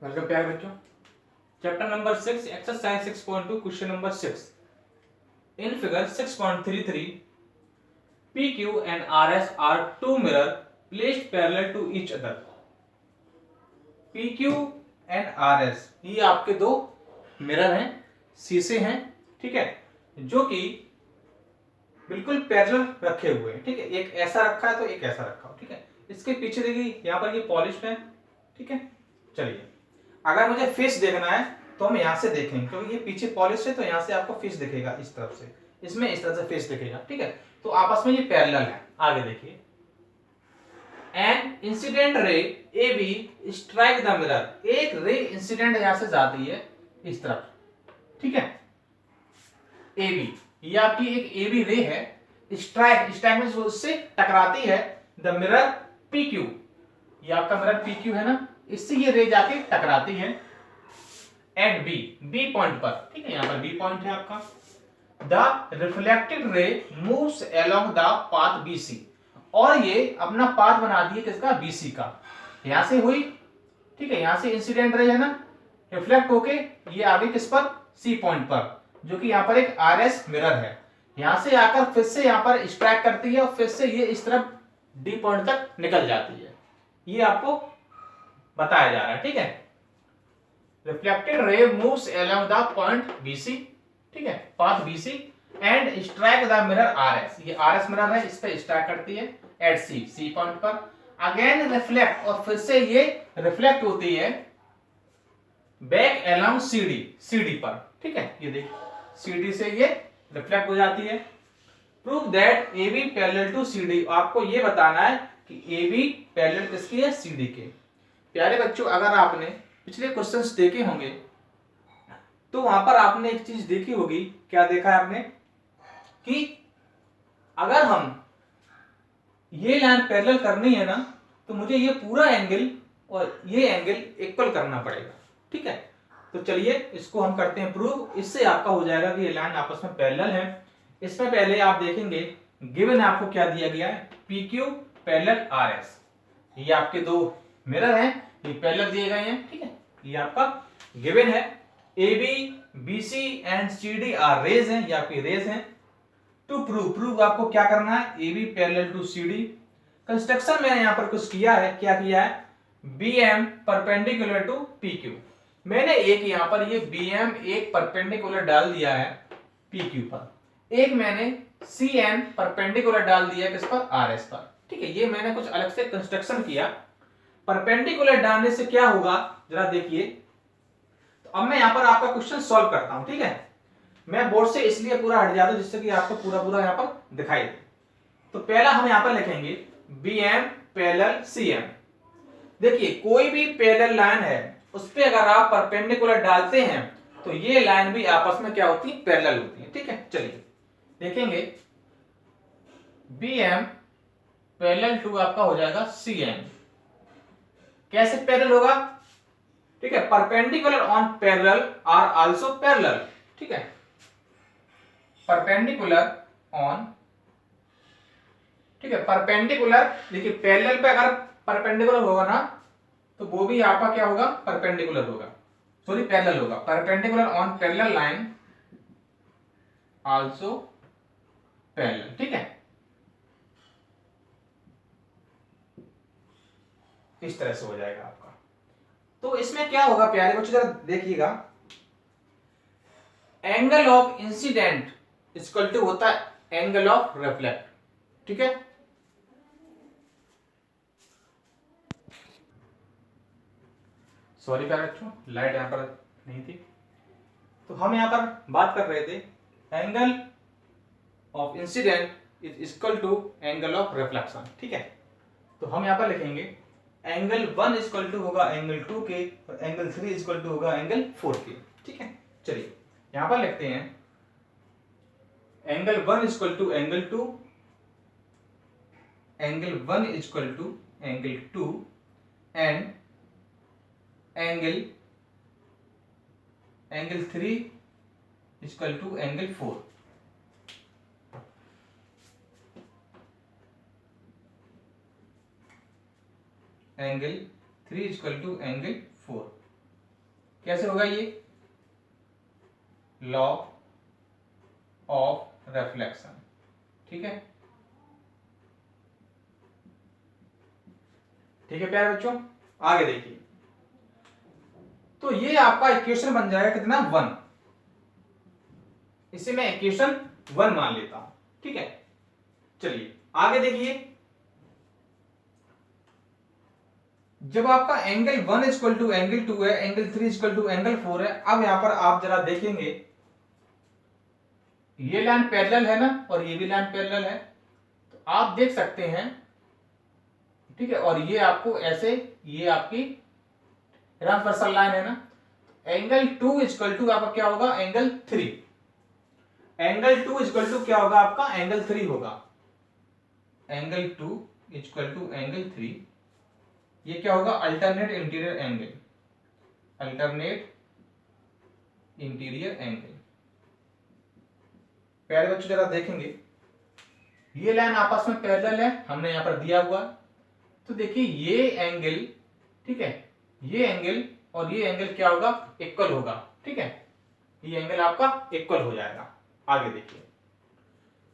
Welcome प्यारे बच्चों। Chapter number 6 exercise 6.2 question number 6 in figure 6.33 PQ and RS are two mirror placed parallel to each other। PQ and RS ये आपके दो mirror हैं, शीशे हैं, ठीक है, जो कि बिल्कुल पैरेलल रखे हुए हैं। ठीक है, एक ऐसा रखा है तो एक ऐसा रखा हो। ठीक है, इसके पीछे देखिए यहाँ पर ये पॉलिश है। ठीक है, चलिए अगर मुझे फिश देखना है तो हम यहाँ से देखेंगे, क्योंकि ये पीछे पॉलिश है तो यहाँ से आपको फिश दिखेगा, इस तरफ से, इसमें इस तरह से फिश दिखेगा। ठीक है, तो आपस में ये पैरेलल है। आगे देखिए, an incident ray A B strike the mirror, एक रे इंसिडेंट यहां से जाती है इस तरफ। ठीक है, ए बी, ये आपकी एक ए बी रे है, स्ट्राइक में उससे टकराती है द मिरर पी क्यू, ये आपका मिरर पी क्यू है ना, इससे ये रे जाके टकराती है एट बी, बी पॉइंट पर। ठीक है, यहां पर बी पॉइंट है आपका। The reflected ray moves along the path BC, और ये अपना पाथ बना दिए किसका, बीसी का। यहां से हुई, ठीक है, यहां से इंसिडेंट रे है ना, रिफ्लेक्ट होके ये आगे किस पर, सी पॉइंट पर, जो कि यहां पर एक आरएस मिरर है। यहां से आकर फिर से यहां पर स्ट्राइक करती है और फिर से ये इस तरफ डी पॉइंट तक निकल जाती है। ये आपको बताया जा रहा है। ठीक है, reflected ray moves along the point BC, ठीक है, path BC and strike the mirror RS, ये RS मिरर है, इस पे स्ट्राइक करती है एट C पॉइंट पर। अगेन रिफ्लेक्ट, और फिर से ये रिफ्लेक्ट होती है बैक अलोंग CD पर। ठीक है, ये देखिए CD से ये रिफ्लेक्ट हो जाती है। Prove that AB parallel to CD, आपको ये बताना है कि AB पैरेलल किसकी है, CD के। प्यारे बच्चों, अगर आपने पिछले क्वेश्चंस देखे होंगे तो वहां पर आपने एक चीज देखी होगी, क्या देखा है आपने, कि अगर हम ये लाइन पैरेलल करनी है ना, तो मुझे ये पूरा एंगल और ये एंगल इक्वल करना पड़ेगा। ठीक है, तो चलिए इसको हम करते हैं प्रूव। इससे आपका हो जाएगा कि ये लाइन आपस में पैरेलल है। इसमें पहले आप देखेंगे गिवन आपको क्या दिया गया है, PQ पैरेलल RS, ये आपके दो मिरर हैं, ये पैरेलल दिए गए हैं। ठीक है, ये आपका गिवन है। AB BC and CD are rays हैं, ये आपकी रेज हैं। टू प्रूव आपको क्या करना है, AB parallel to CD। Construction मैंने यहां पर कुछ किया है, क्या किया है, BM परपेंडिकुलर टू PQ, मैंने एक यहां पर ये BM एक परपेंडिकुलर डाल दिया है PQ पर, एक मैंने CN परपेंडिकुलर डाल दिया किस पर, RS पर। ठीक है, ये मैंने कुछ अलग से कंस्ट्रक्शन किया। परपेंडिकुलर डालने से क्या होगा जरा देखिए। तो अब मैं यहां पर आपका क्वेश्चन सॉल्व करता हूं। ठीक है, मैं बोर्ड से इसलिए पूरा हट जाता हूं जिससे कि आपको पूरा यहां पर दिखाई दे। तो पहला हम यहां पर लिखेंगे BM पैरेलल CM। देखिए कोई भी पैरेलल लाइन है उस पे अगर आप परपेंडिकुलर डालते हैं तो ये लाइन भी आपस में क्या होती है, पैरेलल होती है। ठीक है, चलिए देखेंगे BM पैरेलल टू आपका हो जाएगा CM। कैसे पैरेलल होगा, ठीक है, perpendicular on parallel are also parallel. ठीक है, परपेंडिकुलर ऑन, ठीक है, परपेंडिकुलर, देखिए पैरेलल पे अगर परपेंडिकुलर होगा ना तो वो भी आपका क्या होगा, परपेंडिकुलर होगा, सॉरी पैरेलल होगा। Perpendicular on parallel line also parallel. ठीक है, इस तरह से हो जाएगा आपका। तो इसमें क्या होगा प्यारे बच्चों, जरा देखिएगा, angle of incident equal to होता है एंगल ऑफ रिफ्लेक्ट। ठीक है, सॉरी प्यारे बच्चों, लाइट यहां पर नहीं थी। तो हम यहां पर बात कर रहे थे angle of incident is equal to angle of reflection. ठीक है, तो हम यहां पर लिखेंगे एंगल 1 इक्वल टू होगा एंगल 2 के, और एंगल 3 इक्वल टू होगा एंगल 4 के। ठीक है, चलिए यहां पर लिखते हैं angle 1 equal to angle 2, angle 1 equal to angle 2 and angle 3 equal to angle 4। Angle 3 equal to angle 4। कैसे होगा ये? लॉ ऑफ रिफ्लेक्शन, ठीक है। ठीक है प्यारे बच्चों, आगे देखिए। तो ये आपका इक्वेशन बन जाएगा कितना? 1। इसे मैं इक्वेशन 1 मान लेता हूं, ठीक है। चलिए आगे देखिए। जब आपका एंगल 1 इक्वल टू एंगल 2 है, एंगल 3 इक्वल टू एंगल 4 है, अब यहां पर आप जरा देखेंगे, ये लाइन पैरेलल है ना, और ये भी लाइन पैरेलल है, तो आप देख सकते हैं, ठीक है। और ये आपको ऐसे, ये आपकी ट्रांसवर्सल लाइन है ना, एंगल 2 इक्वल टू आपका क्या होगा? एंगल 3। एंगल 2 इक्वल टू क्या होगा आपका? एंगल 3 होगा। एंगल 2 इक्वल टू एंगल 3, ये क्या होगा? Alternate interior angle, alternate interior angle. प्यारे बच्चों जरा देखेंगे, ये लाइन आपस में पैरेलल है, हमने यहां पर दिया हुआ। तो देखिए ये एंगल, ठीक है, ये एंगल और ये एंगल क्या होगा? इक्वल होगा, ठीक है। ये एंगल आपका इक्वल हो जाएगा। आगे देखिए,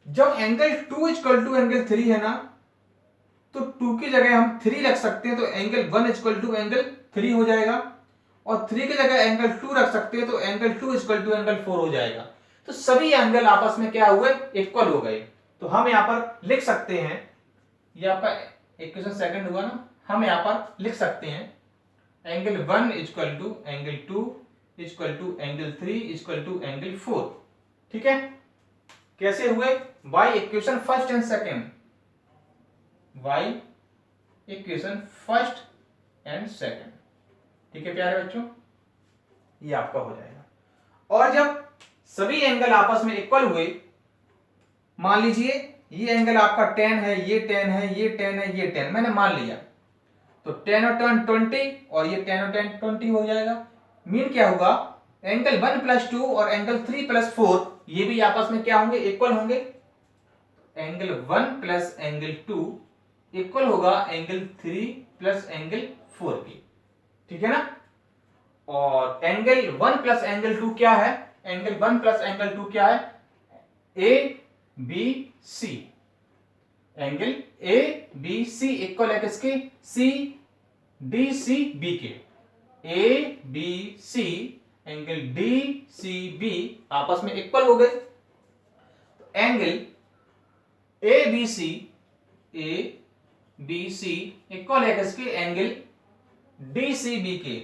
जब एंगल 2 इक्वल टू एंगल 3 है ना, तो 2 की जगह हम 3 रख सकते हैं, तो एंगल 1 इक्वल टू एंगल 3 हो जाएगा। और 3 की जगह एंगल 2 रख सकते हैं, तो एंगल 2 इक्वल टू एंगल 4 हो जाएगा। तो सभी एंगल आपस में क्या हुए? इक्वल हो गए। तो हम यहां पर लिख सकते हैं, ये आपका इक्वेशन सेकंड हुआ ना, हम यहां पर लिख सकते हैं angle 1 equal to angle 2 equal to angle 3 equal to angle 4, ठीक है। कैसे हुए? By equation first and second, by equation first and second, ठीक है प्यारे बच्चों, ये आपका हो जाएगा। और जब सभी एंगल आपस में इक्वल हुए, मान लीजिए ये एंगल आपका 10 है, ये 10 है, ये 10 है, ये 10 मैंने मान लिया, तो 10 और 10 20, और ये 10 और 10 20 हो जाएगा। मीन क्या होगा? एंगल 1 प्लस 2 और एंगल 3 प्लस 4 ये भी आपस में क्या होंगे? इक्वल होंगे। एंगल 1 प्लस एंगल 2 इक्वल होगा एंगल 3 प्लस एंगल 4 की, ठीक है ना। और एंगल 1 प्लस एंगल 2 क्या है? एंगल 1 प्लस एंगल 2 क्या है? A B C. Angle A B C equal है किसके? सी डी सी बी के। A B C angle D C B आपस में इक्वल हो गए। तो angle A B C equal है किसके? एंगल डी सी बी के,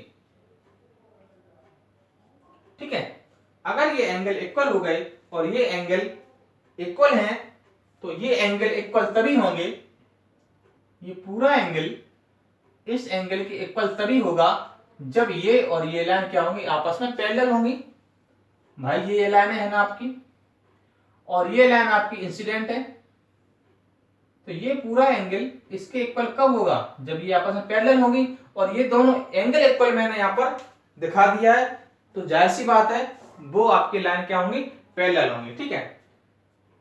ठीक है। अगर ये एंगल इक्वल हो गए और ये एंगल इक्वल हैं, तो ये एंगल इक्वल तभी होंगे, ये पूरा एंगल इस एंगल के इक्वल तभी होगा जब ये और ये लाइन क्या होंगी? आपस में पैरेलल होंगी। भाई ये लाइन है ना आपकी, और ये लाइन आपकी इंसिडेंट है, तो ये पूरा एंगल इसके इक्वल कब होगा? जब ये आपस में पैरेलल होंगी। और ये दोनों एंगल इक्वल मैंने यहां पर दिखा दिया है, तो जाहिर सी बात है वो आपकी लाइन क्या होंगी? पैरेलल होंगी, ठीक है।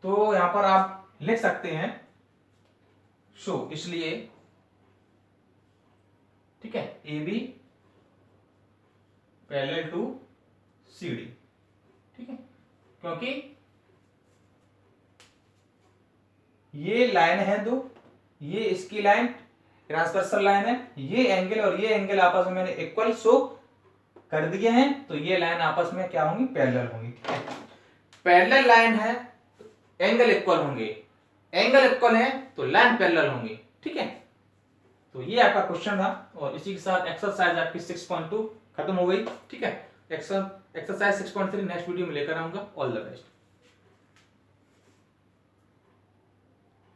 तो यहां पर आप लिख सकते हैं शो, इसलिए ठीक है, A B parallel to C D, ठीक है, क्योंकि ये लाइन है दो, ये इसकी लाइन ट्रांसवर्सल लाइन है, ये एंगल और ये एंगल आपस में मैंने इक्वल शो कर दिए हैं, तो ये लाइन आपस में क्या होंगी? पैरेलल होंगी, ठीक है। पैरेलल लाइन है तो एंगल इक्वल होंगे, एंगल इक्वल है तो लाइन पैरेलल होंगी, ठीक है। तो ये आपका क्वेश्चन था, और इसी के साथ एक्सरसाइज आपकी 6.2 खत्म हो गई, ठीक है। एक्सरसाइज 6.3 नेक्स्ट वीडियो में लेकर आऊंगा। All the best.